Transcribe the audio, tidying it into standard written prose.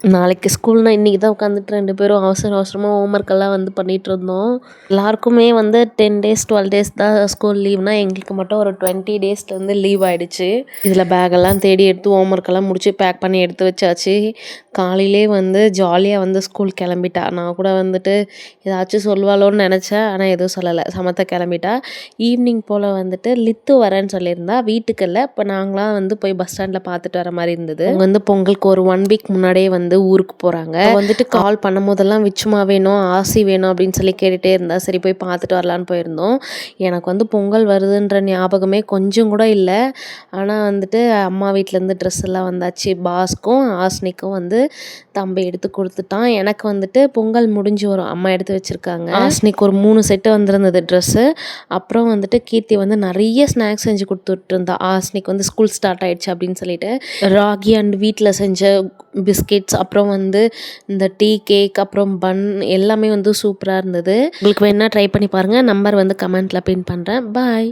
நாளைக்கு ஸ்கூல்னா இன்றைக்கி தான் உட்காந்துட்டு 2 பேரும் அவசரமாக ஹோம்ஒர்க்கெல்லாம் பண்ணிகிட்டு இருந்தோம். எல்லாருக்குமே 10 டேஸ் 12 டேஸ் தான் ஸ்கூல் லீவ்னா எங்களுக்கு மட்டும் ஒரு 20 டேஸ்லேருந்து லீவ் ஆகிடுச்சு. இதில் பேக்கெல்லாம் தேடி எடுத்து ஹோம்ஒர்க்கெல்லாம் முடிச்சு பேக் பண்ணி எடுத்து வச்சாச்சு. காலையிலே ஜாலியாக ஸ்கூல் கிளம்பிட்டா. நான் கூட ஏதாச்சும் சொல்வாளோன்னு நினச்சேன். ஆனால் எதுவும் சொல்லலை, சமத்த கிளம்பிட்டா. ஈவினிங் போல் லித்து வரேன்னு சொல்லியிருந்தா. வீட்டுக்கு இல்லை, இப்போ நாங்களாம் போய் பஸ் ஸ்டாண்டில் பார்த்துட்டு வர மாதிரி இருந்தது. அவங்க பொங்கலுக்கு ஒரு 1 வீக் முன்னாடியே ஊருக்கு போகிறாங்க. கால் பண்ணும் போதெல்லாம் விச்சுமா வேணும், ஆசி வேணும் அப்படின்னு சொல்லி கேட்டுகிட்டே இருந்தா. சரி போய் பார்த்துட்டு வரலான்னு போயிருந்தோம். எனக்கு பொங்கல் வருதுன்ற ஞாபகமே கொஞ்சம் கூட இல்லை. ஆனால் அம்மா வீட்டிலேருந்து ட்ரெஸ் எல்லாம் வந்தாச்சு. பாஸ்க்கும் ஆஸ்னிக்கும் தம்பி எடுத்து கொடுத்துட்டான். எனக்கு பொங்கல் முடிஞ்சு வரும், அம்மா எடுத்து வச்சுருக்காங்க. ஆஸ்னிக்கு ஒரு 3 செட்டு வந்திருந்தது ட்ரெஸ்ஸு. அப்புறம் கீர்த்தி நிறைய ஸ்நாக்ஸ் செஞ்சு கொடுத்துட்டு இருந்தா. ஆஸ்னிக்கு ஸ்கூல் ஸ்டார்ட் ஆயிடுச்சு அப்படின்னு சொல்லிட்டு ராகி அண்ட் வீட்டில் செஞ்ச பிஸ்கெட்ஸ், அப்புறம் இந்த டீ, கேக், அப்புறம் பன் எல்லாமே சூப்பராக இருந்தது. உங்களுக்கு வேணால் ட்ரை பண்ணி பாருங்கள். நம்பர் கமெண்ட்டில் பின் பண்ணுறேன். பாய்.